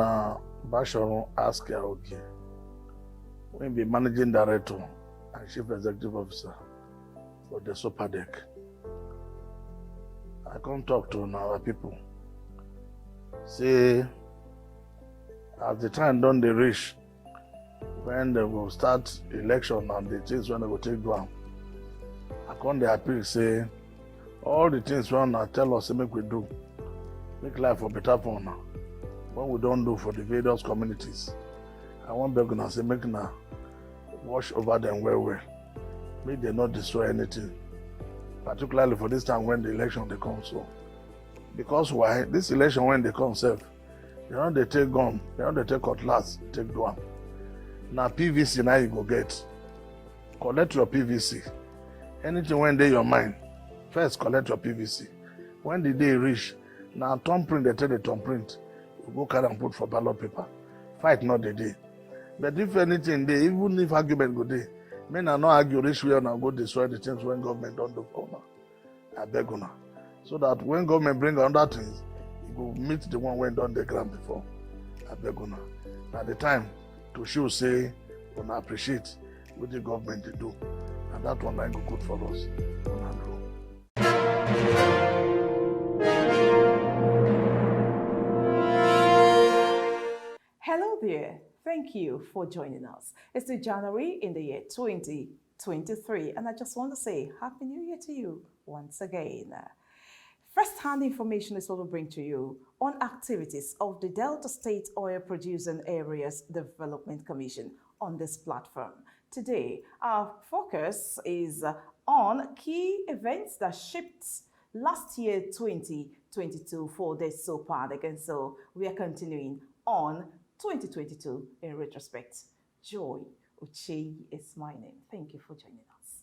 na Basharon ask okay. When be managing director and chief executive officer for Desopadec. I come talk to our people. Say, as the time done the reach, when they will start election and the things when they will take down, I come the appeal say, all the things when I tell us make we do, make life for better for now. What we don't do for the various communities, I want beg una say make una wash over them well. Make they not destroy anything. Particularly for this time when the election they come so. Because why? This election when they come self, they take gun, they take cutlass, take down. Now PVC now you go get. Collect your PVC. Anything when they your mind, first collect your PVC. When the day reach, now thumbprint they take the thumbprint. You go carry and put for ballot paper. Fight not the day. But if anything they, even if argument go day, men are not argue reach where now go destroy the things when government don't do for now. I beg una. So that when government bring other things, you go meet the one when done the ground before. I beg una. Now the time to show say una appreciate what the government they do. And that one might go good for us. Una do. Hello there. Thank you for joining us. It's the January in the year 2023, and I just want to say Happy New Year to you once again. First-hand information is what we bring to you on activities of the Delta State Oil Producing Areas Development Commission on this platform. Today, our focus is on key events that shaped last year 2022 for Desopadec, and so we are continuing on 2022 in retrospect. Joy Uche is my name. Thank you for joining us.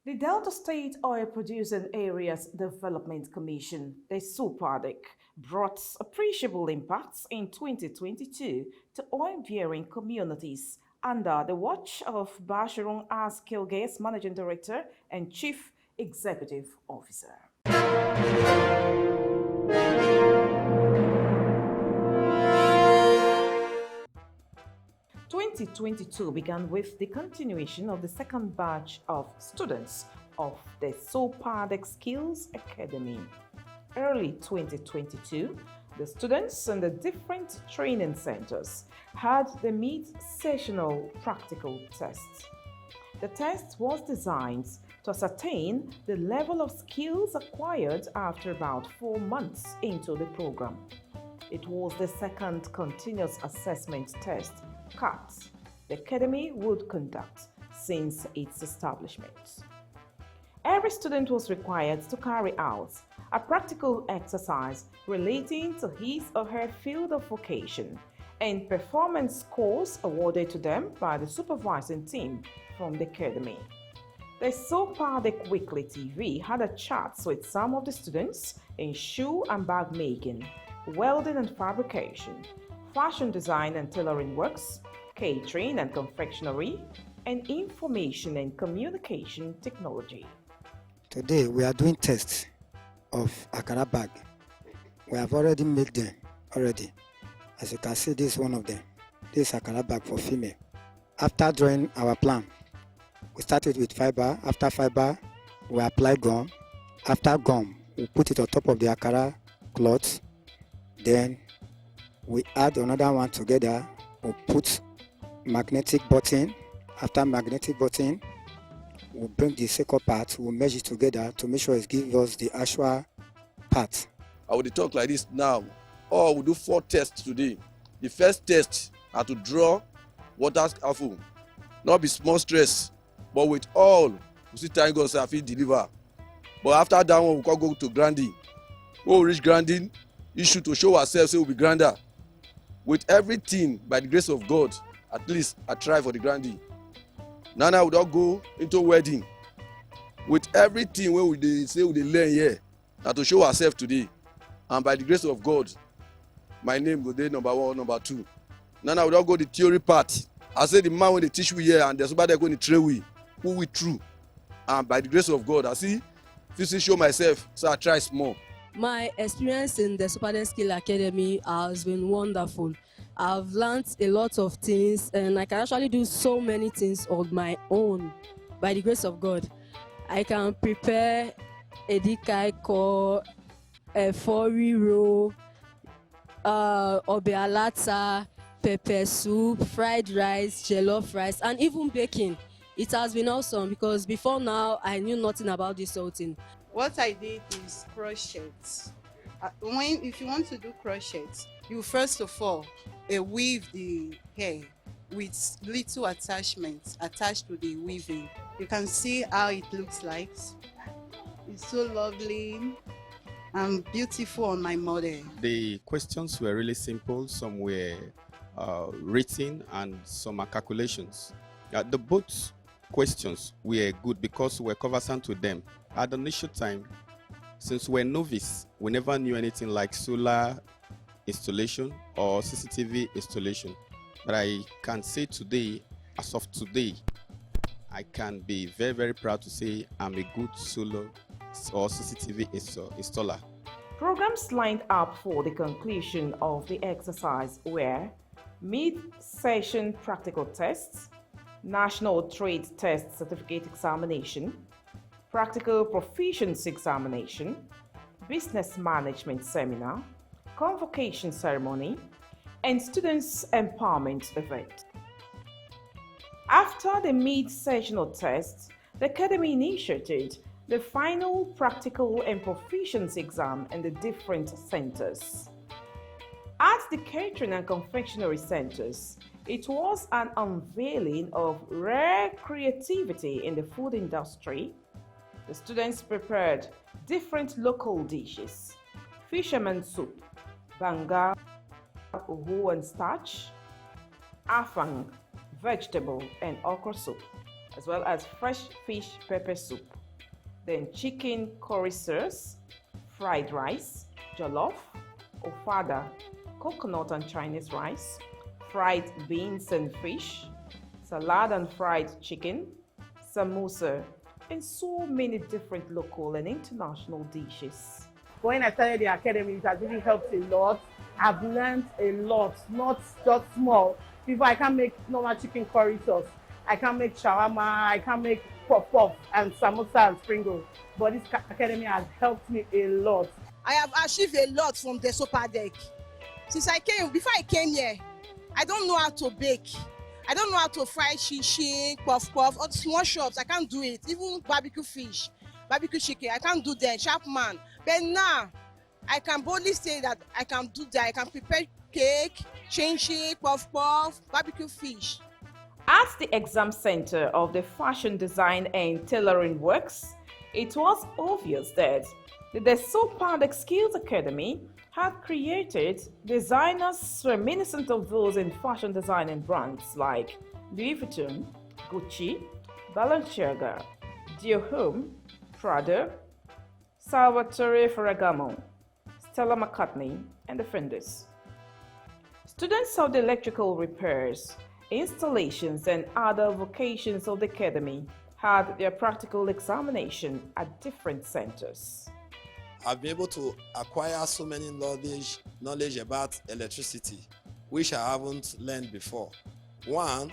The Delta State Oil Producing Areas Development Commission, the Desopadec, brought appreciable impacts in 2022 to oil-bearing communities under the watch of Basharon Kilgate's Managing Director and Chief Executive Officer. 2022 began with the continuation of the second batch of students of the Desopadec Skills Academy. Early 2022, the students in the different training centers had the mid-sessional practical test. The test was designed to ascertain the level of skills acquired after about 4 months into the program. It was the second continuous assessment test, CAT, the Academy would conduct since its establishment. Every student was required to carry out a practical exercise relating to his or her field of vocation, and performance scores awarded to them by the supervising team from the academy. The Desopadec Weekly TV had a chat with some of the students in shoe and bag making, welding and fabrication, fashion design and tailoring works, catering and confectionery, and information and communication technology. Today we are doing tests of Akara bag. We have already made them already. As you can see, this is one of them. This is Akara bag for female. After drawing our plan, we started with fiber. After fiber, we apply gum. After gum, we put it on top of the Akara cloth. Then we add another one together. We put magnetic button. After magnetic button, we bring the second part. We merge it together to make sure it gives us the actual part. I will talk like this now. We do 4 tests today. The first test are to draw water scaffold. Not be small stress, but with all, we see thank God I fit deliver. But after that one, we can go to grinding. When we reach grinding, issue to show ourselves say we be grander. With everything, by the grace of God, at least I try for the grinding. Now we don't go into wedding. With everything when we say we learn here, now to show ourselves today. And by the grace of God, my name go there number 1, number 2. Now we don't go the theory part. I say the man when they teach we here and there's somebody going to train we, who we true. And by the grace of God, I see, if you show myself, so I try small. My experience in the Desopadec Skill Academy has been wonderful. I've learned a lot of things and I can actually do so many things on my own by the grace of God. I can prepare edikaiko, efori obe alata, pepper soup, fried rice, jollof rice, and even baking. It has been awesome because before now I knew nothing about this whole thing. What I did is crochet. If you want to do crochet, you first of all weave the hair with little attachments attached to the weaving. You can see how it looks like. It's so lovely and beautiful on my model. The questions were really simple. Some were written and some are calculations. The both questions were good because we were conversant with them. At the initial time, since we're novice, we never knew anything like solar installation or CCTV installation. But I can say today, as of today, I can be very, very proud to say I'm a good solar or CCTV installer. Programs lined up for the conclusion of the exercise were mid-session practical tests, National Trade Test Certificate Examination, Practical Proficiency Examination, Business Management Seminar, Convocation Ceremony, and Students Empowerment Event. After the mid-sessional tests, the Academy initiated the final practical and proficiency exam in the different centers. At the catering and confectionery centers, it was an unveiling of rare creativity in the food industry. The students prepared different local dishes: fisherman soup, banga, uhu and starch, afang, vegetable and okra soup, as well as fresh fish pepper soup. Then chicken curry sauce, fried rice, jollof, ofada, coconut and Chinese rice, fried beans and fish, salad and fried chicken, samosa, and so many different local and international dishes. When I started the academy, it has really helped a lot. I've learned a lot, not just small. Before, I can make normal chicken curry sauce. I can make shawarma, I can make puff and samosa and spring roll. But this academy has helped me a lot. I have achieved a lot from Desopadec. Before I came here, I don't know how to bake. I don't know how to fry shishi, puff, or small shops. I can't do it. Even barbecue fish, barbecue chicken, I can't do that. Sharp man. But now, I can boldly say that I can do that. I can prepare cake, shishi, puff, barbecue fish. At the exam center of the Fashion Design and Tailoring Works, it was obvious that The Desopadec Skills Academy had created designers reminiscent of those in fashion designing brands like Louis Vuitton, Gucci, Balenciaga, Dior, Prada, Salvatore Ferragamo, Stella McCartney, and Defenders. Students of the electrical repairs, installations, and other vocations of the academy had their practical examination at different centers. I've been able to acquire so many knowledge about electricity, which I haven't learned before. One,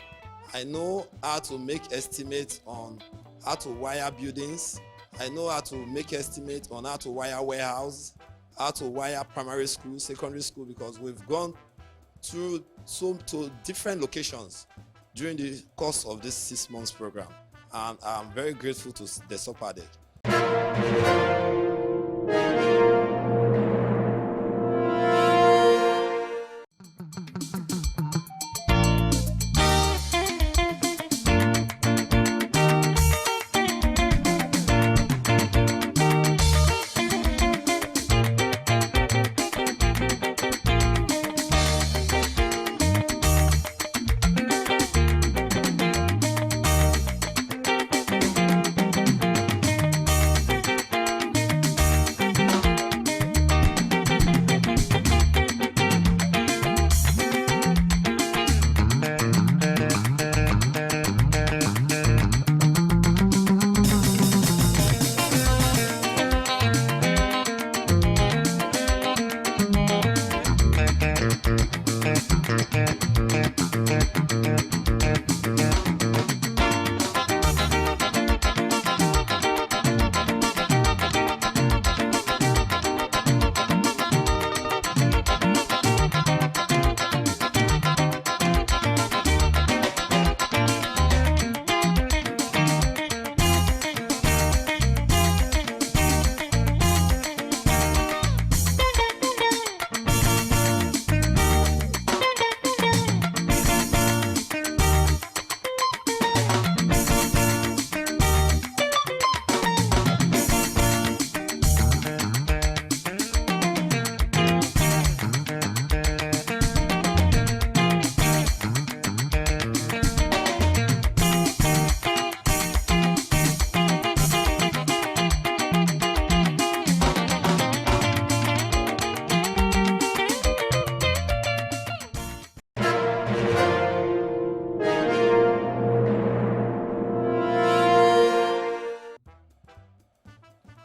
I know how to make estimates on how to wire buildings. I know how to make estimates on how to wire warehouse, how to wire primary school, secondary school, because we've gone through to different locations during the course of this 6 months program. And I'm very grateful to Desopadec.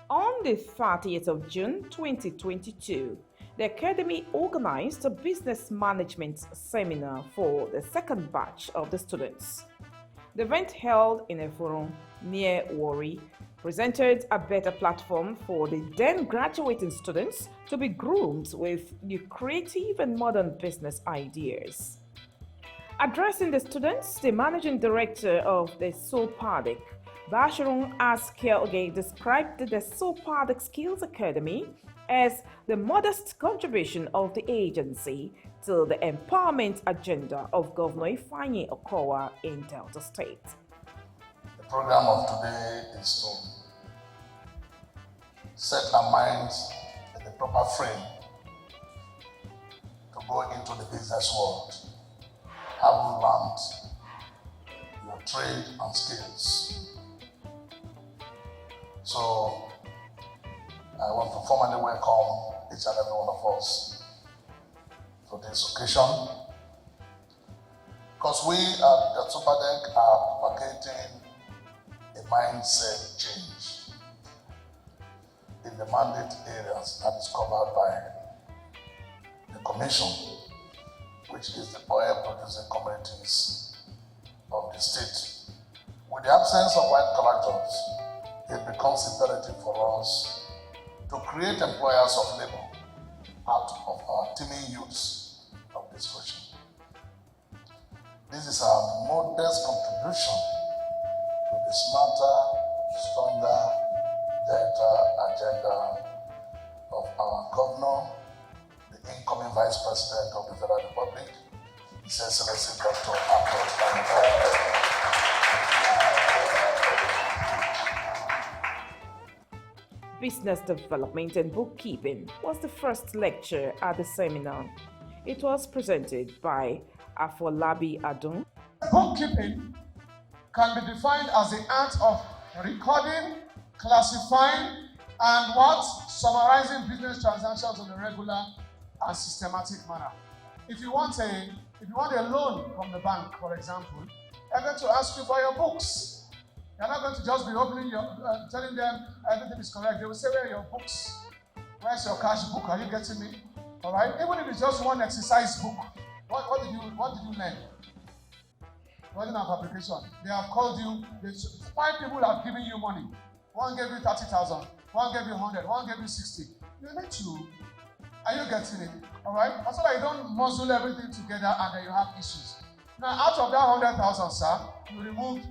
On the 30th of June 2022, the Academy organized a business management seminar for the second batch of the students. The event held in Efurun near Warri presented a better platform for the then graduating students to be groomed with new creative and modern business ideas. Addressing the students, the managing director of the Desopadec, Bashirun Askelge, described the Desopadec Skills Academy as the modest contribution of the agency to the empowerment agenda of Governor Ifeanyi Okowa in Delta State. The program of today is to set our minds in the proper frame to go into the business world, having learned your trade and skills. So I want to formally welcome each and every one of us to this occasion, because we at Desopadec are propagating a mindset change in the mandate areas that is covered by the Commission, which is the oil producing communities of the state. With the absence of white-collar jobs, it becomes imperative for us to create employers of labor out of our teeming youths of this region. This is our modest contribution to the smarter, stronger Delta agenda of our governor, the incoming Vice President of the Federal Republic, His Excellency Dr. Abdul. Business Development and Bookkeeping was the first lecture at the seminar. It was presented by Afolabi Adun. Bookkeeping can be defined as the art of recording, classifying, and summarizing business transactions in a regular and systematic manner. If you want a loan from the bank, for example, they're going to ask you for your books. You're not going to just be opening telling them everything is correct. They will say, where are your books? Where's your cash book? Are you getting me? All right. Even if it's just one exercise book, what did you learn? It wasn't an application. They have called you. 5 people have given you money. One gave you 30,000. One gave you 100. One gave you 60. You need to. Are you getting it? All right. So that you don't muzzle everything together and then you have issues. Now, out of that 100,000, sir, you removed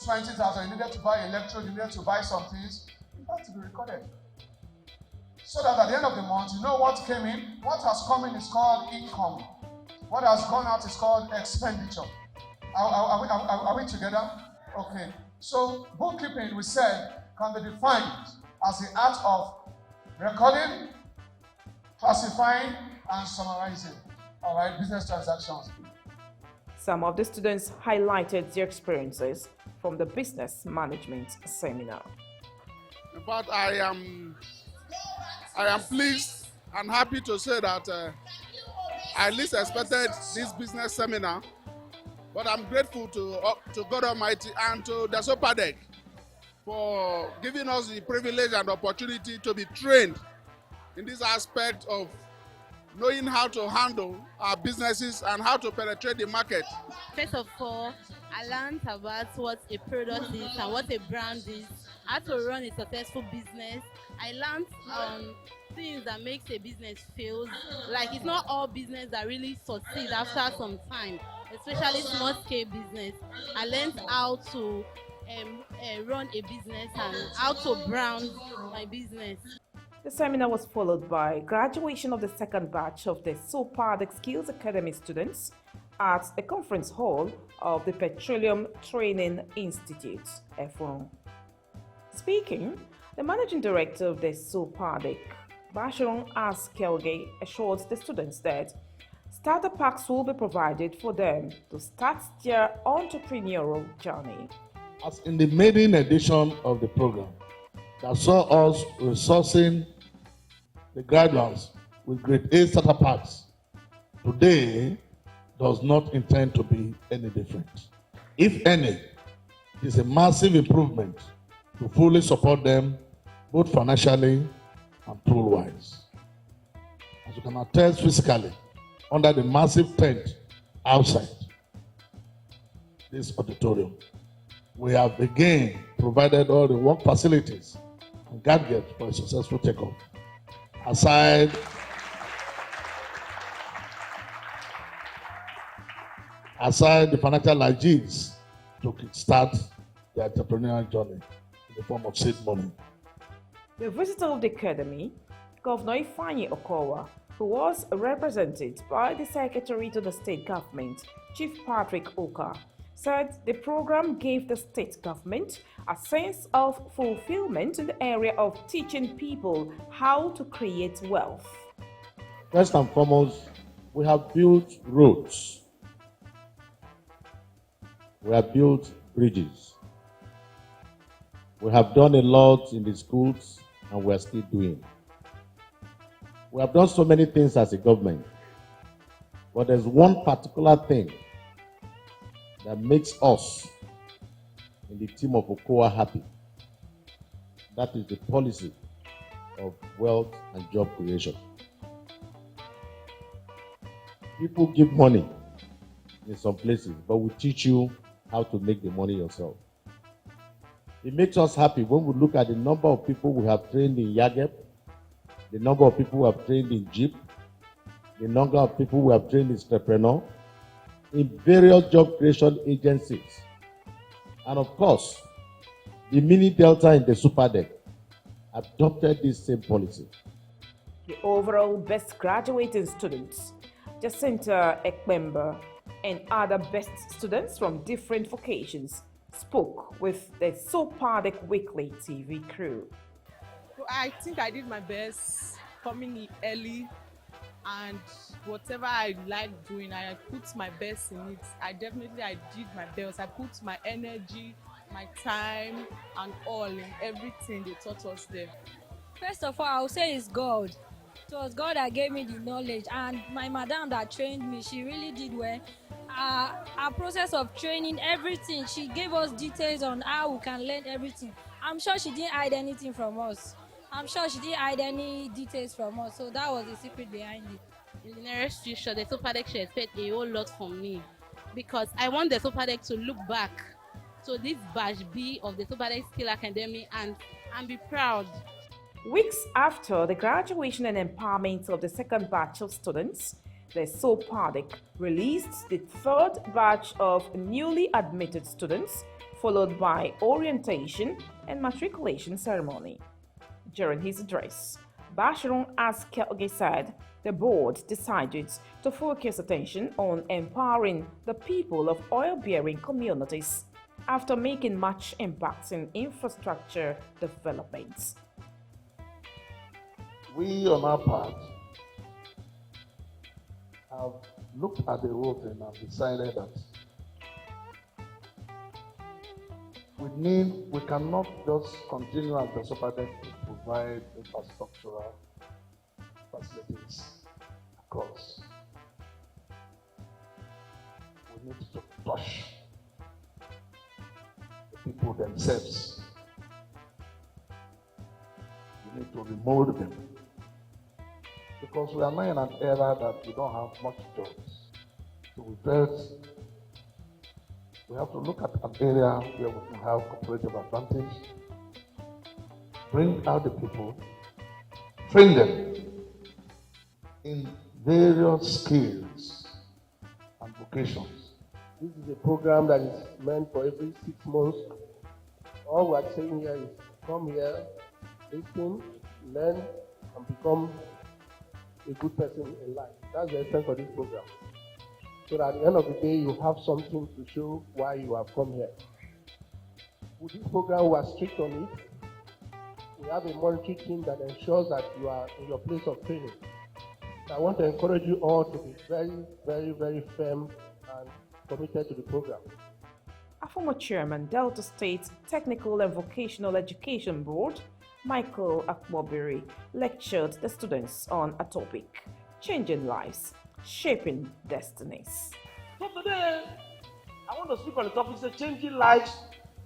20,000. You needed to buy electrode. You needed to buy some things. It has to be recorded. So that at the end of the month, you know what came in. What has come in is called income. What has gone out is called expenditure. Are we together? Okay. So bookkeeping, we said, can be defined as the art of recording, classifying, and summarizing. All right, business transactions. Some of the students highlighted their experiences from the business management seminar. In fact, I am pleased and happy to say that I at least expected this business seminar, but I'm grateful to God Almighty and to Desopadec for giving us the privilege and opportunity to be trained in this aspect of knowing how to handle our businesses and how to penetrate the market. First of all, I learned about what a product is and what a brand is, how to run a successful business. I learned things that makes a business fail. Like, it's not all business that really succeed after some time, especially small scale business. I learned how to run a business and how to brand my business. The seminar was followed by graduation of the second batch of the Desopadec Skills Academy students at the conference hall of the Petroleum Training Institute, F1. Speaking, the managing director of the Desopadec, Basharon Askelge, assured the students that starter packs will be provided for them to start their entrepreneurial journey. As in the maiden edition of the program, that saw us resourcing the graduates with grade A starter packs, today does not intend to be any different. If any, it is a massive improvement to fully support them both financially and tool-wise. As you can attest physically, under the massive tent outside this auditorium, we have again provided all the work facilities and gadgets for a successful takeoff. Aside the financial needs to kickstart the entrepreneurial journey in the form of seed money. The visitor of the academy, Governor Ifeanyi Okowa, who was represented by the Secretary to the State Government, Chief Patrick Oka, said the program gave the state government a sense of fulfillment in the area of teaching people how to create wealth. First and foremost, we have built roads. We have built bridges. We have done a lot in the schools, and we are still doing. We have done so many things as a government, but there's one particular thing that makes us in the team of Okowa happy. That is the policy of wealth and job creation. People give money in some places, but we teach you how to make the money yourself. It makes us happy when we look at the number of people we have trained in Yagep, the number of people we have trained in Jeep, the number of people we have trained in Entrepreneur, in various job creation agencies. And of course, the mini Delta in the Desopadec adopted this same policy. The overall best graduating students, Jacinta Ekpemba, and other best students from different vocations spoke with the Desopadec Weekly TV crew. To I think I did my best coming early, and whatever I like doing, I put my best in it. I did my best. I put my energy, my time, and all in everything they taught us there. First of all, I would say it's God. It was God that gave me the knowledge, and my madam that trained me, she really did well. Our process of training, everything, she gave us details on how we can learn everything. I'm sure she didn't hide anything from us. I'm sure she didn't hide any details from us, so that was the secret behind it. In the nearest future, the Desopadec should expect a whole lot from me, because I want the Desopadec to look back to this batch B of the Desopadec Skill Academy and be proud. Weeks after the graduation and empowerment of the second batch of students, the Desopadec released the third batch of newly admitted students, followed by orientation and matriculation ceremony. During his address, Basharon Askeoge said the board decided to focus attention on empowering the people of oil-bearing communities after making much impact in infrastructure development. We, on our part, have looked at the whole thing and decided that we cannot just continue as the Desopadec to provide infrastructural facilities across. We need to touch the people themselves. We need to remold them. Because we are now in an era that we don't have much jobs. So we felt we have to look at an area where we can have comparative advantage, bring out the people, train them in various skills and vocations. This is a program that is meant for every 6 months. All we are saying here is come here, listen, learn, and become a good person in life. That's the essence of this program. So that at the end of the day, you have something to show why you have come here. With this program, we are strict on it. We have a monitoring team that ensures that you are in your place of training. So I want to encourage you all to be very, very, very firm and committed to the program. A former chairman, Delta State Technical and Vocational Education Board, Michael Akbobiri, lectured the students on a topic: changing lives, shaping destinies. So today, I want to speak on the topic, say changing lives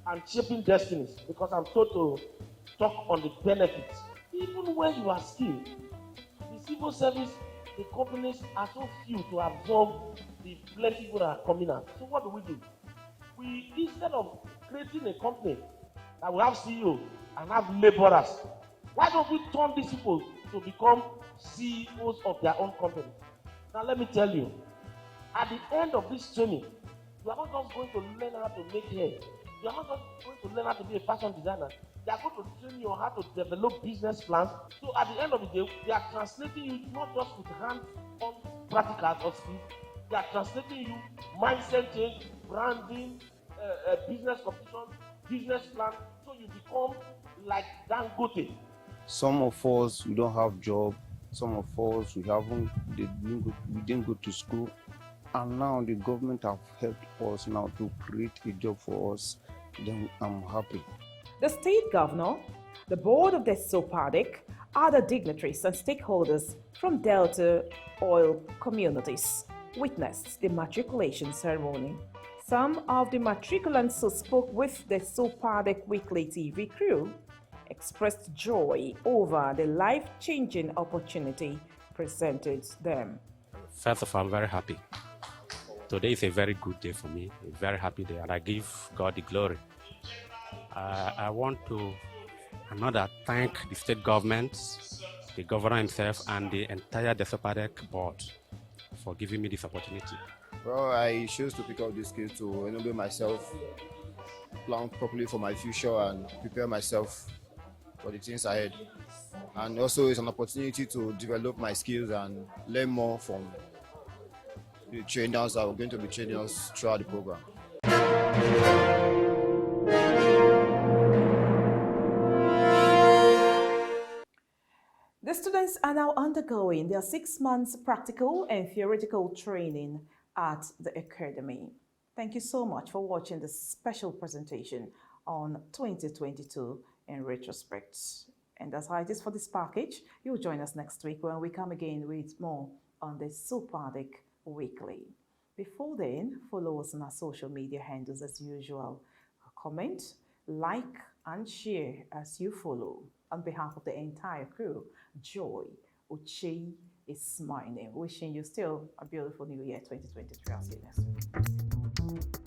and shaping destinies, because I'm told to talk on the benefits. Even when you are skilled, the civil service, the companies are so few to absorb the plenty people that are coming out. So what do? We, instead of creating a company that will have CEO and have laborers, why don't we turn these people to become CEOs of their own company? Now let me tell you, at the end of this training, you are not just going to learn how to make hair. You are not just going to learn how to be a fashion designer. They are going to train you on how to develop business plans. So at the end of the day, they are translating you not just with hands-on practical or skills. They are translating you mindset change, branding, business competition, business plan. So you become like Dangote. Some of us, we don't have job. Some of us, we didn't go to school. And now the government have helped us now to create a job for us. Then I'm happy. The state governor, the board of the Desopadec, other dignitaries and stakeholders from Delta oil communities witnessed the matriculation ceremony. Some of the matriculants who spoke with the Desopadec Weekly TV crew expressed joy over the life-changing opportunity presented them. First of all, I'm very happy. Today is a very good day for me, a very happy day, and I give God the glory. I want to thank the state government, the governor himself, and the entire Desopadec board for giving me this opportunity. Well, I chose to pick up this skill to enable myself, plan properly for my future, and prepare myself for the things ahead. And also, it's an opportunity to develop my skills and learn more from the trainers that are going to be training us throughout the program. are now undergoing their 6 months practical and theoretical training at the Academy. Thank you so much for watching this special presentation on 2022 in retrospect. And that's how it is for this package. You'll join us next week when we come again with more on the Desopadec Weekly. Before then, follow us on our social media handles as usual. Comment, like, and share as you follow. On behalf of the entire crew, Joy Uche is my name. Wishing you still a beautiful new year 2023. I'll see you next week.